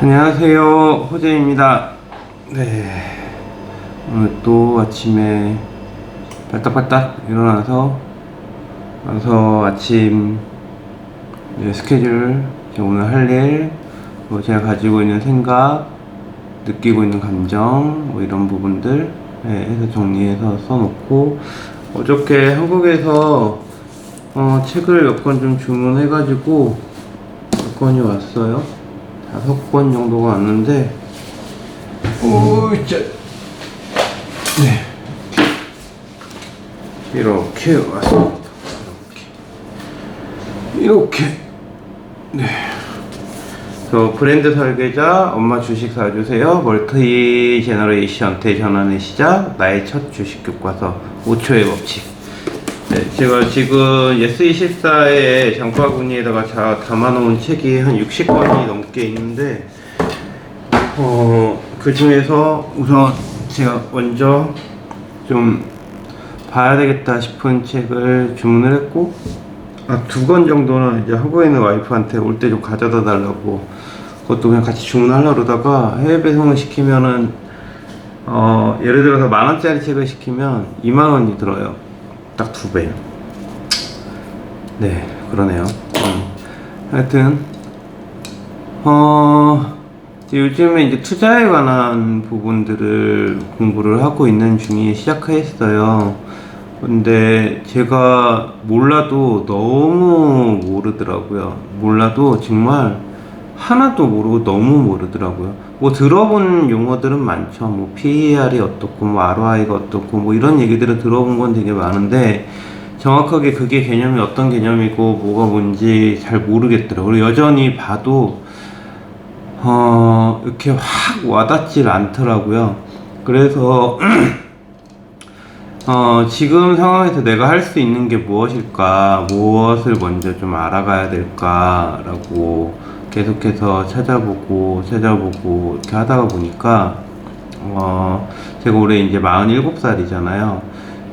안녕하세요, 호재입니다. 네, 오늘 또 아침에 발딱발딱 일어나서 아침 스케줄, 제가 오늘 할 일, 제가 가지고 있는 생각, 느끼고 있는 감정, 이런 부분들 해서 정리해서 써놓고, 어저께 한국에서 책을 몇 권 좀 주문해가지고 몇 권이 왔어요. 5권 정도가 왔는데, 네, 이렇게 왔습니다. 이렇게. 네. 저 브랜드 설계자, 엄마 주식 사주세요. 멀티 제너레이션 대전환의 시작, 나의 첫 주식 교과서 5초의 법칙. 네, 제가 지금 예스24에 장바구니에다가 담아놓은 책이 한 60권이 넘게 있는데, 그 중에서 우선 제가 먼저 좀 봐야 되겠다 싶은 책을 주문을 했고, 2권 정도는 이제 한국에 있는 와이프한테 올 때 좀 가져다 달라고, 그것도 그냥 같이 주문하려고 그러다가 해외 배송을 시키면은, 예를 들어서 10,000원짜리 책을 시키면 20,000원이 들어요. 딱 2배. 네, 그러네요. 하여튼, 요즘에 이제 투자에 관한 부분들을 공부를 하고 있는 중에 시작했어요. 근데 제가 몰라도 너무 모르더라고요. 몰라도 정말 하나도 모르고 너무 모르더라고요. 뭐 들어본 용어들은 많죠. 뭐 PER이 어떻고, 뭐 ROI가 어떻고, 뭐 이런 얘기들을 들어본 건 되게 많은데, 정확하게 그게 개념이 어떤 개념이고, 뭐가 뭔지 잘 모르겠더라고요. 그리고 여전히 봐도, 이렇게 확 와닿질 않더라고요. 그래서, 지금 상황에서 내가 할 수 있는 게 무엇일까, 무엇을 먼저 좀 알아가야 될까라고 계속해서 찾아보고 이렇게 하다가 보니까, 제가 올해 이제 47살이잖아요.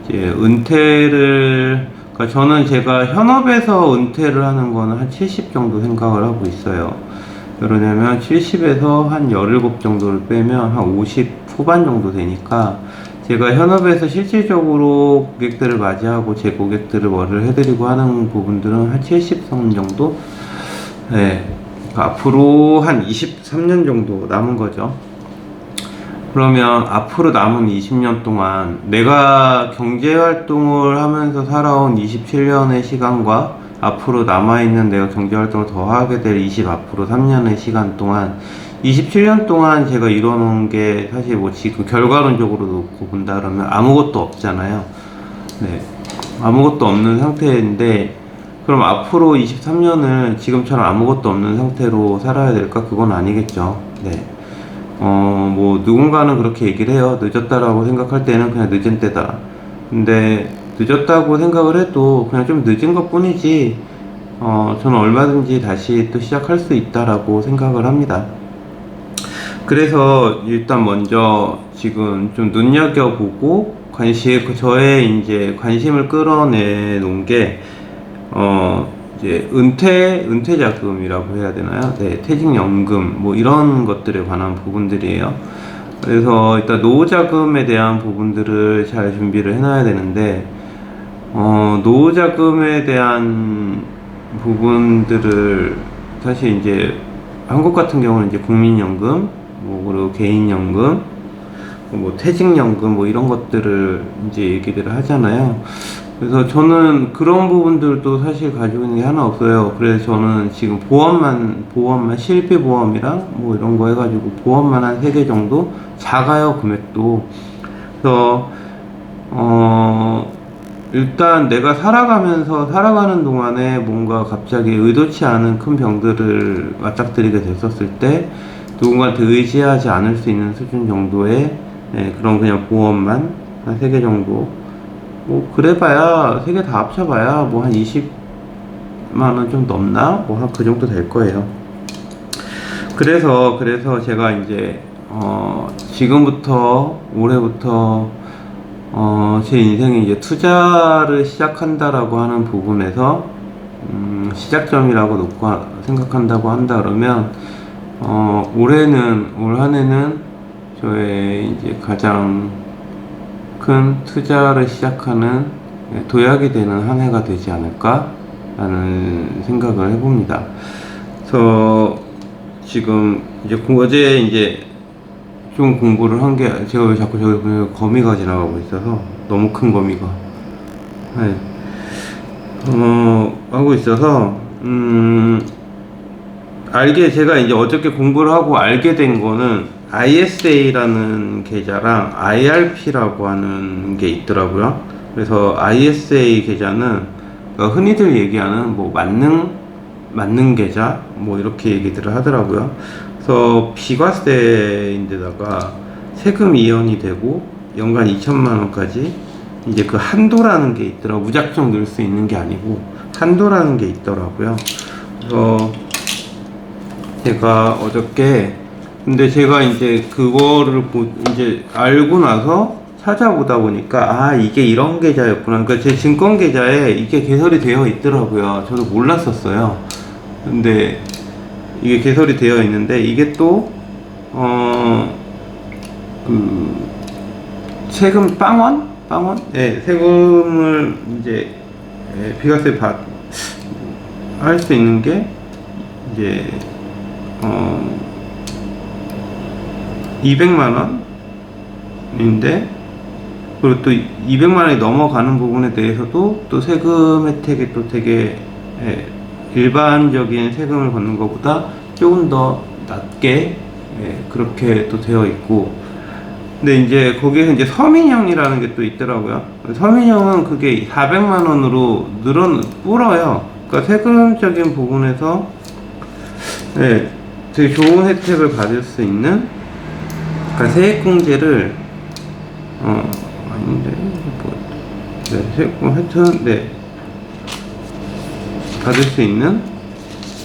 이제 그러니까 저는 제가 현업에서 은퇴를 하는 거는 한 70 정도 생각을 하고 있어요. 그러냐면 70에서 한 17 정도를 빼면 한 50 후반 정도 되니까, 제가 현업에서 실질적으로 고객들을 맞이하고 제 고객들을 뭐를 해드리고 하는 부분들은 한 70선 정도? 네. 그러니까 앞으로 한 23년 정도 남은 거죠. 그러면 앞으로 남은 20년 동안 내가 경제활동을 하면서 살아온 27년의 시간과 앞으로 남아있는 내가 경제활동을 더 하게 될 앞으로 3년의 시간 동안, 27년 동안 제가 이뤄놓은 게 사실 뭐 지금 결과론적으로 놓고 본다 그러면 아무것도 없잖아요. 네. 아무것도 없는 상태인데, 그럼 앞으로 23년을 지금처럼 아무것도 없는 상태로 살아야 될까? 그건 아니겠죠. 네. 뭐 누군가는 그렇게 얘기를 해요. 늦었다라고 생각할 때는 그냥 늦은 때다. 근데 늦었다고 생각을 해도 그냥 좀 늦은 것 뿐이지, 저는 얼마든지 다시 또 시작할 수 있다라고 생각을 합니다. 그래서 일단 먼저 지금 좀 눈여겨보고 저의 이제 관심을 끌어내 놓은 게, 이제 은퇴 자금이라고 해야 되나요? 네, 퇴직연금, 뭐 이런 것들에 관한 부분들이에요. 그래서 일단 노후 자금에 대한 부분들을 잘 준비를 해놔야 되는데, 노후 자금에 대한 부분들을 사실 이제 한국 같은 경우는 이제 국민연금, 뭐 그리고 개인연금, 뭐 퇴직연금, 뭐 이런 것들을 이제 얘기들을 하잖아요. 그래서 저는 그런 부분들도 사실 가지고 있는 게 하나 없어요. 그래서 저는 지금 보험만 실비보험이랑 뭐 이런 거 해가지고 보험만 한 3개 정도, 작아요, 금액도. 그래서 일단 내가 살아가는 동안에 뭔가 갑자기 의도치 않은 큰 병들을 맞닥뜨리게 됐었을 때, 누군가한테 의지하지 않을 수 있는 수준 정도의, 그런 그냥 보험만 한 3개 정도, 뭐 그래봐야 3개 다 합쳐봐야 뭐 한 20만원 좀 넘나? 뭐 한 그 정도 될 거예요. 그래서 제가 이제 지금부터, 올해부터 제 인생에 이제 투자를 시작한다라고 하는 부분에서, 시작점이라고 생각한다고 한다 그러면, 올 한 해는 저의 이제 가장 큰 투자를 시작하는 도약이 되는 한 해가 되지 않을까라는 생각을 해봅니다. 그래서 지금 이제 어제 이제 좀 공부를 한 게, 제가 왜 자꾸 저기 보면 거미가 지나가고 있어서, 너무 큰 거미가. 네. 하고 있어서, 제가 이제 어저께 공부를 하고 알게 된 거는 ISA라는 계좌랑 IRP라고 하는 게 있더라고요. 그래서 ISA 계좌는 흔히들 얘기하는 뭐 만능 계좌 뭐 이렇게 얘기들을 하더라고요. 그래서 비과세인데다가 세금 이연이 되고 연간 2천만 원까지 이제 그 한도라는 게 있더라고. 무작정 넣을 수 있는 게 아니고 한도라는 게 있더라고요. 그래서 제가 어저께 근데 제가 이제 그거를 이제 알고 나서 찾아보다 보니까 이게 이런 계좌였구나. 그러니까 제 증권 계좌에 이게 개설이 되어 있더라고요. 저도 몰랐었어요. 근데 이게 개설이 되어 있는데 이게 또 그 세금 빵원? 빵원? 네, 세금을 이제 비과세 할 수 있는 게 이제 200만 원인데, 그리고 또 200만 원이 넘어가는 부분에 대해서도 또 세금 혜택이 또 되게 일반적인 세금을 걷는 것보다 조금 더 낮게 그렇게 또 되어 있고, 근데 이제 거기에서 이제 서민형이라는 게 또 있더라고요. 서민형은 그게 400만 원으로 불어요. 그러니까 세금적인 부분에서 되게 좋은 혜택을 받을 수 있는, 그러니까 세액공제를 아닌데 세액공 하여튼 받을 수 있는.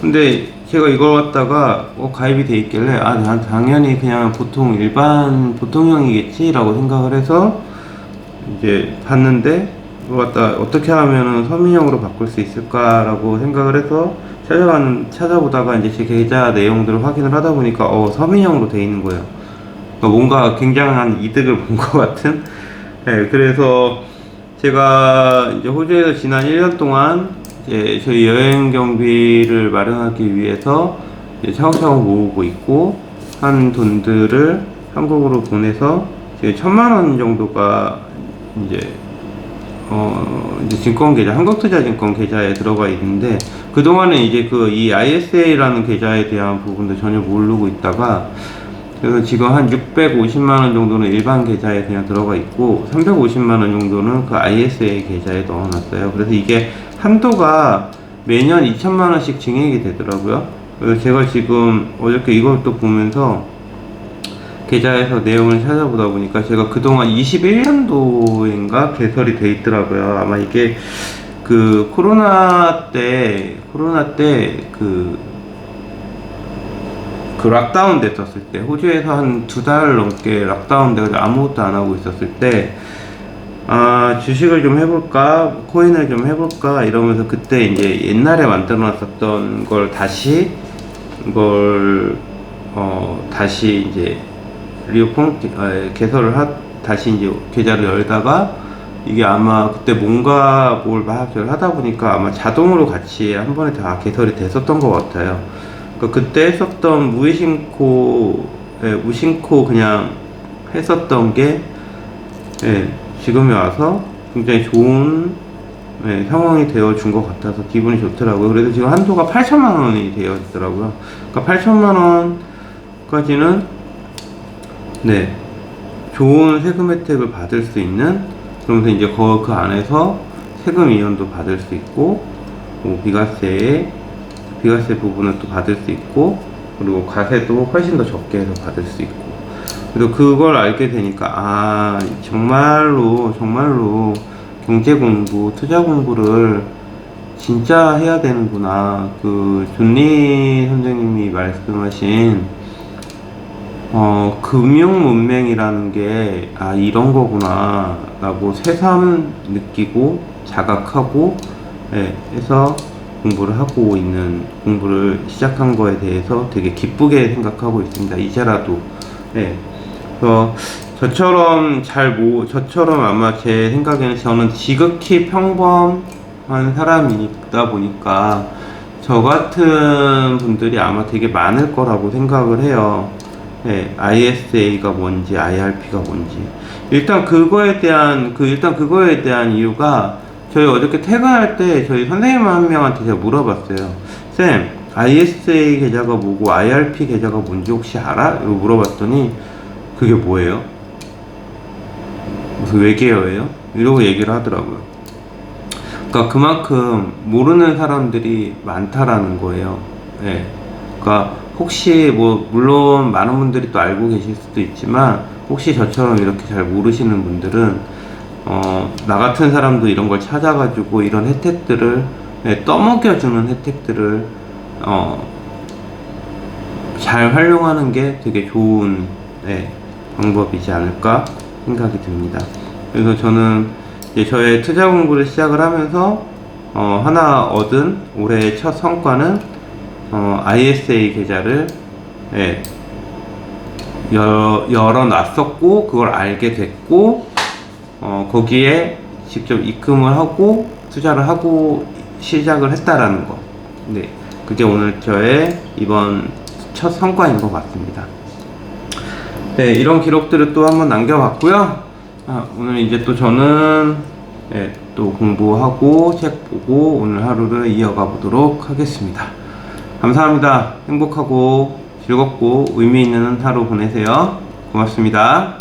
근데 제가 이걸 갖다가 가입이 돼 있길래 난 당연히 그냥 보통형이겠지라고 생각을 해서 이제 봤는데, 이걸 갖다 어떻게 하면은 서민형으로 바꿀 수 있을까라고 생각을 해서 찾아보다가 이제 제 계좌 내용들을 확인을 하다 보니까 서민형으로 돼 있는 거예요. 그러니까 뭔가 굉장한 이득을 본 것 같은. 그래서 제가 이제 호주에서 지난 1년 동안 이제 저희 여행 경비를 마련하기 위해서 이제 차곡차곡 모으고 있고, 한 돈들을 한국으로 보내서 지금 1,000만 원 정도가 이제 증권 계좌, 한국투자증권 계좌에 들어가 있는데, 그동안은 이제 이 ISA라는 계좌에 대한 부분도 전혀 모르고 있다가, 그래서 지금 한 650만원 정도는 일반 계좌에 그냥 들어가 있고, 350만원 정도는 그 ISA 계좌에 넣어놨어요. 그래서 이게 한도가 매년 2천만원씩 증액이 되더라고요. 그래서 제가 지금 어저께 이걸 또 보면서 계좌에서 내용을 찾아보다 보니까 제가 그동안 21년도인가 개설이 돼 있더라고요. 아마 이게 그 코로나 때 그 락다운 됐었을 때, 호주에서 한 2달 넘게 락다운 돼가지고 아무것도 안 하고 있었을 때, 주식을 좀 해볼까, 코인을 좀 해볼까 이러면서 그때 이제 옛날에 만들어 놨었던 걸 다시 이제 다시 이제 계좌를 열다가, 이게 아마 그때 뭔가 뭘 막 하다 보니까 아마 자동으로 같이 한 번에 다 개설이 됐었던 것 같아요. 그때 했었던 무심코 그냥 했었던 게 지금에 와서 굉장히 좋은 상황이 되어준 것 같아서 기분이 좋더라고요. 그래서 지금 한도가 8천만 원이 되어 있더라고요. 그러니까 8천만 원까지는 좋은 세금 혜택을 받을 수 있는, 그러면서 이제 그 안에서 세금 이연도 받을 수 있고, 뭐 비과세 부분은 또 받을 수 있고, 그리고 과세도 훨씬 더 적게 해서 받을 수 있고. 그래서 그걸 알게 되니까 정말로 경제 공부, 투자 공부를 진짜 해야 되는구나. 존리 선생님이 말씀하신 금융 문맹이라는 게 이런 거구나 라고 새삼 느끼고 자각하고 해서 공부를 시작한 거에 대해서 되게 기쁘게 생각하고 있습니다. 이제라도. 네. 그래서 저처럼 아마 제 생각에는 저는 지극히 평범한 사람이다 보니까 저 같은 분들이 아마 되게 많을 거라고 생각을 해요. 네, ISA가 뭔지, IRP가 뭔지. 일단 그거에 대한 이유가 저희 어저께 퇴근할 때 저희 선생님 한 명한테 제가 물어봤어요. 쌤, ISA 계좌가 뭐고 IRP 계좌가 뭔지 혹시 알아? 이거 물어봤더니 그게 뭐예요? 무슨 외계어예요? 이러고 얘기를 하더라고요. 그러니까 그만큼 모르는 사람들이 많다라는 거예요. 네. 그러니까 혹시 물론 많은 분들이 또 알고 계실 수도 있지만 혹시 저처럼 이렇게 잘 모르시는 분들은 나 같은 사람도 이런 걸 찾아가지고 이런 혜택들을 떠먹여주는 혜택들을 잘 활용하는 게 되게 좋은 방법이지 않을까 생각이 듭니다. 그래서 저는 이제 저의 투자 공부를 시작을 하면서 하나 얻은 올해의 첫 성과는 ISA 계좌를 열어놨었고 그걸 알게 됐고 거기에 직접 입금을 하고 투자를 하고 시작을 했다라는 거. 네, 그게 오늘 저의 이번 첫 성과인 것 같습니다. 네, 이런 기록들을 또 한번 남겨봤고요. 오늘 이제 또 저는 또 공부하고 책 보고 오늘 하루를 이어가 보도록 하겠습니다. 감사합니다. 행복하고 즐겁고 의미 있는 하루 보내세요. 고맙습니다.